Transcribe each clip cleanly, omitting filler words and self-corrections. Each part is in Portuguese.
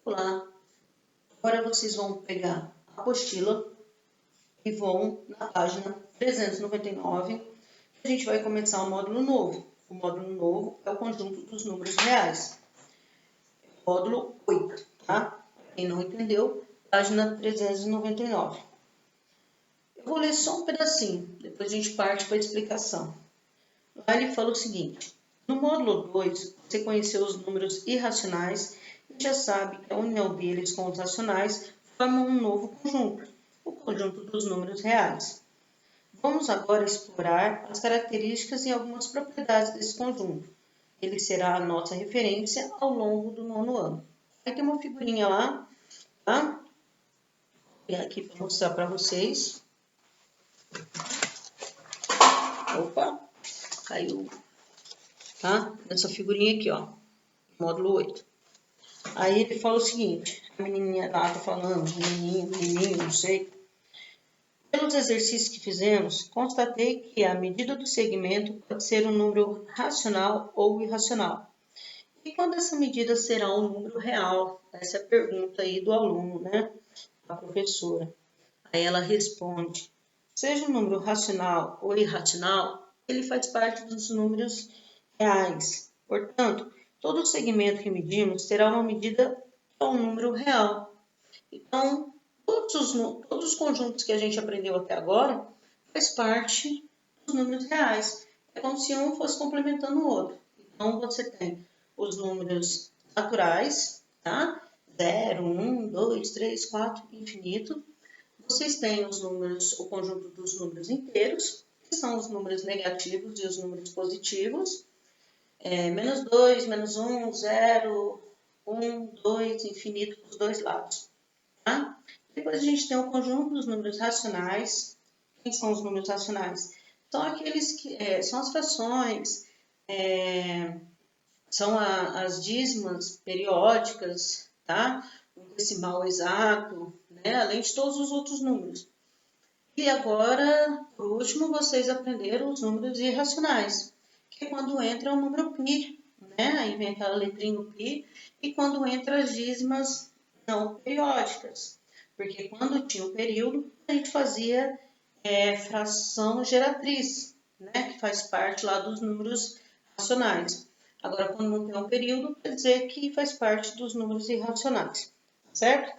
Olá, agora vocês vão pegar a apostila e vão na página 399, a gente vai começar um módulo novo. O módulo novo é o conjunto dos números reais. Módulo 8, tá? Quem não entendeu, página 399. Eu vou ler só um pedacinho, depois a gente parte para a explicação. Lá ele fala o seguinte: no módulo 2, você conheceu os números irracionais e já sabe que a união deles com os racionais forma um novo conjunto, o conjunto dos números reais. Vamos agora explorar as características e algumas propriedades desse conjunto. Ele será a nossa referência ao longo do 9º ano. Aí tem uma figurinha lá, tá? Vou pegar aqui para mostrar para vocês. Opa, caiu. Tá? Essa figurinha aqui, ó, módulo 8. Aí ele fala o seguinte, a menininha lá tá falando, menininho, não sei. Pelos exercícios que fizemos, constatei que a medida do segmento pode ser um número racional ou irracional. E quando essa medida será um número real? Essa é a pergunta aí do aluno, né? A professora. Aí ela responde, seja um número racional ou irracional, ele faz parte dos números reais. Portanto, todo segmento que medimos terá uma medida que é um número real. Então, todos os conjuntos que a gente aprendeu até agora faz parte dos números reais. É como se um fosse complementando o outro. Então, você tem os números naturais, tá? 0, 1, 2, 3, 4, infinito. Vocês têm os números, o conjunto dos números inteiros, que são os números negativos e os números positivos. Menos 2, menos 1, 0, 1, 2, infinito dos dois lados. Tá? Depois a gente tem o conjunto dos números racionais. Quem são os números racionais? São aqueles que são as frações, são as dízimas periódicas, tá? Um decimal exato, né? Além de todos os outros números. E agora, por último, vocês aprenderam os números irracionais, que é quando entra o número π, né? Aí vem aquela letrinha no π, e quando entra as dízimas não periódicas, porque quando tinha o período, a gente fazia fração geratriz, né? Que faz parte lá dos números racionais. Agora, quando não tem um período, quer dizer que faz parte dos números irracionais, certo?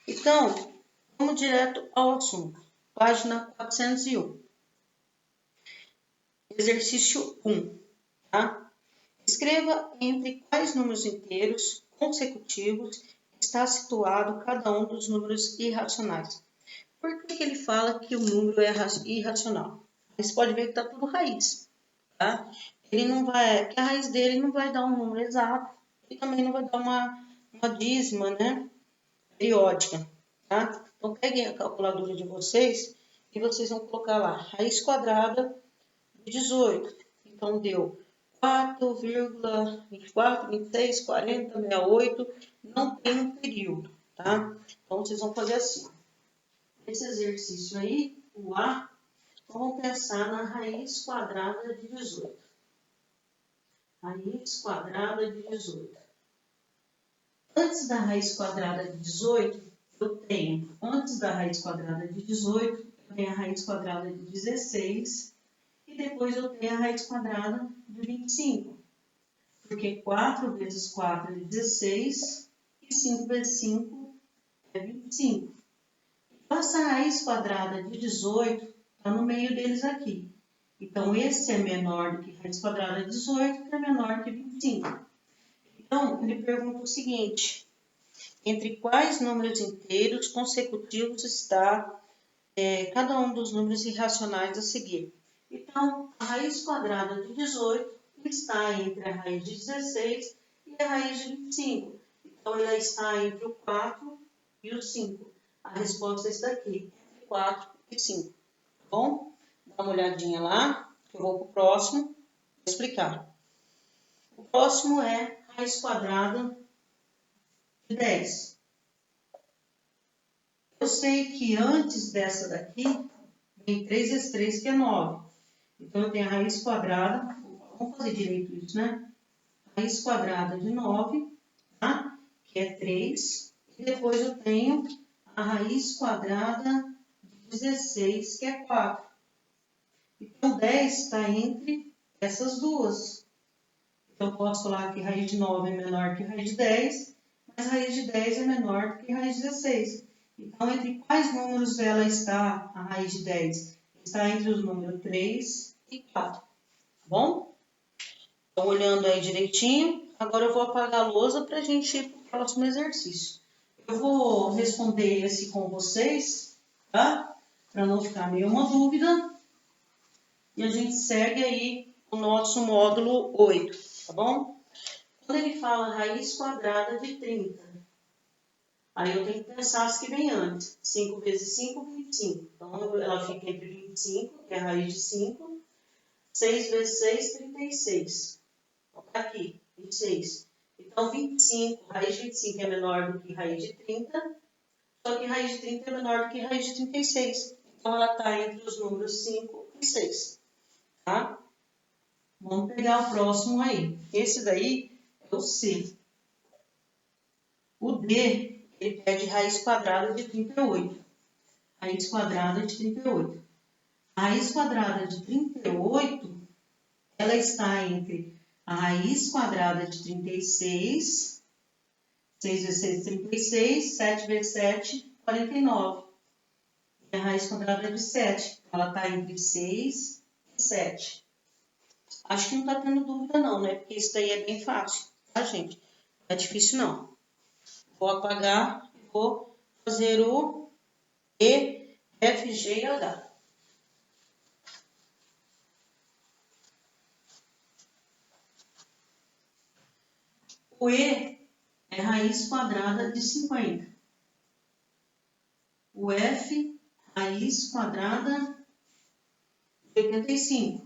Então, vamos direto ao assunto. Página 401. Exercício 1. Tá? Escreva entre quais números inteiros consecutivos está situado cada um dos números irracionais. Por que ele fala que o número é irracional? Você pode ver que está tudo raiz. Tá? Ele não vai, que a raiz dele não vai dar um número exato e também não vai dar uma dízima, né? Periódica. Tá? Então, peguem a calculadora de vocês e vocês vão colocar lá, raiz quadrada de 18. Então, deu 4,24, 26, 40, 68. Não tem um período, tá? Então, vocês vão fazer assim. Esse exercício aí, o A, vamos pensar na raiz quadrada de 18. Raiz quadrada de 18. Antes da raiz quadrada de 18, eu tenho, antes da raiz quadrada de 18, eu tenho a raiz quadrada de 16 e depois eu tenho a raiz quadrada de 25. Porque 4 vezes 4 é 16 e 5 vezes 5 é 25. Então, essa raiz quadrada de 18 está no meio deles aqui. Então, esse é menor do que raiz quadrada de 18, que é menor que 25. Então, ele pergunta o seguinte: entre quais números inteiros consecutivos está cada um dos números irracionais a seguir? Então, a raiz quadrada de 18 está entre a raiz de 16 e a raiz de 25. Então, ela está entre o 4 e o 5. A resposta é essa daqui, entre 4 e 5. Tá bom? Dá uma olhadinha lá, que eu vou para o próximo explicar. O próximo é raiz quadrada de 10. Eu sei que antes dessa daqui, vem 3 vezes 3, que é 9. Então, eu tenho a raiz quadrada, vamos fazer direito isso, né? Raiz quadrada de 9, tá? que é 3. E depois eu tenho a raiz quadrada de 16, que é 4. Então, 10 está entre essas duas. Então, eu posso falar que raiz de 9 é menor que raiz de 10, mas raiz de 10 é menor do que raiz de 16. Então, entre quais números ela está, a raiz de 10? Está entre os números 3 e 4, tá bom? Então, olhando aí direitinho, agora eu vou apagar a lousa para a gente ir para o próximo exercício. Eu vou responder esse com vocês, tá? Para não ficar nenhuma dúvida. E a gente segue aí o nosso módulo 8, tá bom? Quando ele fala raiz quadrada de 30, aí eu tenho que pensar as que vem antes. 5 vezes 5, 25. Então, ela fica entre 25, que é a raiz de 5. 6 vezes 6, 36. Então, tá aqui, 26. Então, 25, raiz de 25 é menor do que raiz de 30, só que raiz de 30 é menor do que raiz de 36. Então, ela está entre os números 5 e 6. Tá? Vamos pegar o próximo aí. Esse daí é o C. O D, ele pede raiz quadrada de 38. Raiz quadrada de 38. A raiz quadrada de 38, ela está entre a raiz quadrada de 36, 6 vezes 6, 36, 7 vezes 7, 49. E a raiz quadrada de 7, ela está entre 6 e 7. Acho que não está tendo dúvida não, né? Porque isso daí é bem fácil, tá, gente? Não é difícil não. Vou apagar e vou fazer o E, F, G e H. O E é raiz quadrada de 50. O F, raiz quadrada de 85.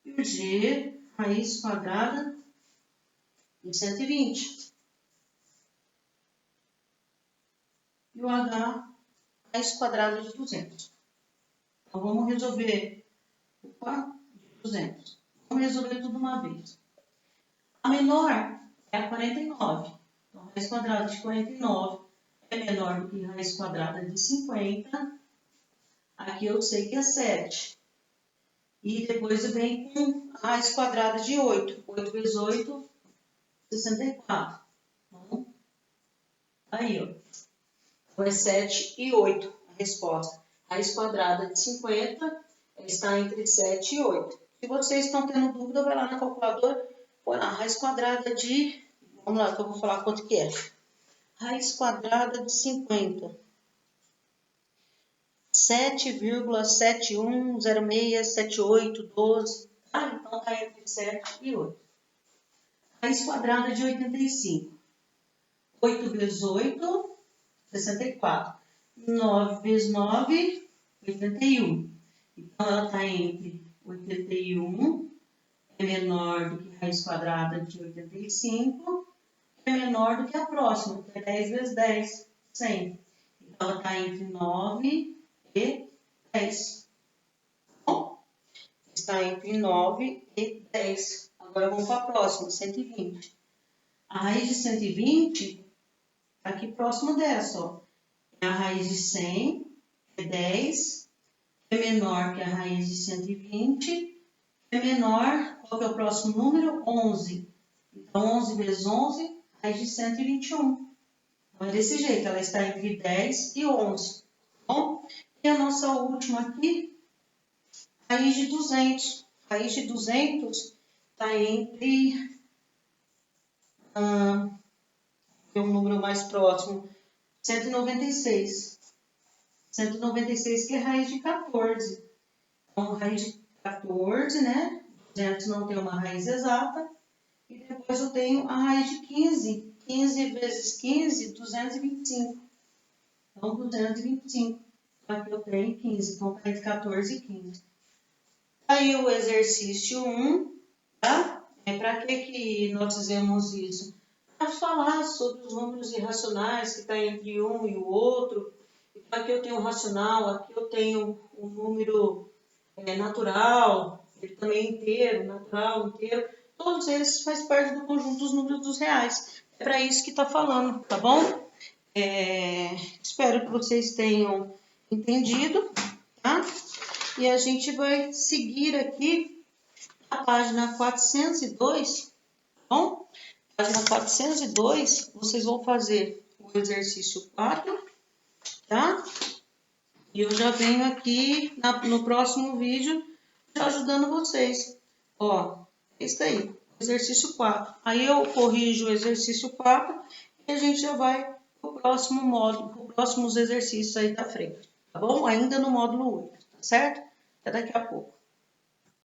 E o G, raiz quadrada de 120. E o H, raiz quadrada de 200. Então, vamos resolver. Opa, de 200. Vamos resolver tudo uma vez. A menor é a 49. Então, raiz quadrada de 49 é menor do que raiz quadrada de 50. Aqui eu sei que é 7. E depois vem com a raiz quadrada de 8. 8 vezes 8, 64. Então, aí, ó. Então, é 7 e 8 a resposta. Raiz quadrada de 50 está entre 7 e 8. Se vocês estão tendo dúvida, vai lá na calculadora, põe lá, raiz quadrada de... Vamos lá, que eu vou falar quanto que é. Raiz quadrada de 50. 7,71067812. Ah, então está entre 7 e 8. Raiz quadrada de 85. 8 vezes 8, 64. 9 vezes 9, 81. Então, ela está entre 81, é menor do que raiz quadrada de 85, é menor do que a próxima, que é 10 vezes 10, 100. Então, ela está entre 9 e 10. Bom, está entre 9 e 10. Agora, vamos para a próxima, 120. A raiz de 120 está aqui próximo dessa, ó. É a raiz de 100, é 10, é menor que a raiz de 120, é menor, qual que é o próximo número? 11. Então, 11 vezes 11, raiz de 121. Então, é desse jeito, ela está entre 10 e 11. Bom, e a nossa última aqui, raiz de 200. Raiz de 200 está entre... é um número mais próximo, 196. 196 que é raiz de 14. Então, raiz de 14, né? 200 não tem uma raiz exata. E depois eu tenho a raiz de 15. 15 vezes 15, 225. Então, 225. Aqui eu tenho 15. Então, está entre 14 e 15. Aí o exercício 1, tá? Para que nós fizemos isso? Para falar sobre os números irracionais que está entre um e o outro. Aqui eu tenho um racional, aqui eu tenho um número natural, ele também é inteiro, natural, inteiro. todos eles fazem parte do conjunto dos números dos reais. É para isso que está falando, tá bom? Espero que vocês tenham entendido, tá? E a gente vai seguir aqui a página 402, tá bom? Página 402, vocês vão fazer o exercício 4, tá? E eu já venho aqui no próximo vídeo já ajudando vocês. Ó, esse daí, exercício 4. Aí eu corrijo o exercício 4 e a gente já vai pro próximo módulo, para próximos exercícios aí da frente, tá bom? Ainda no módulo 8, tá certo? Até daqui a pouco.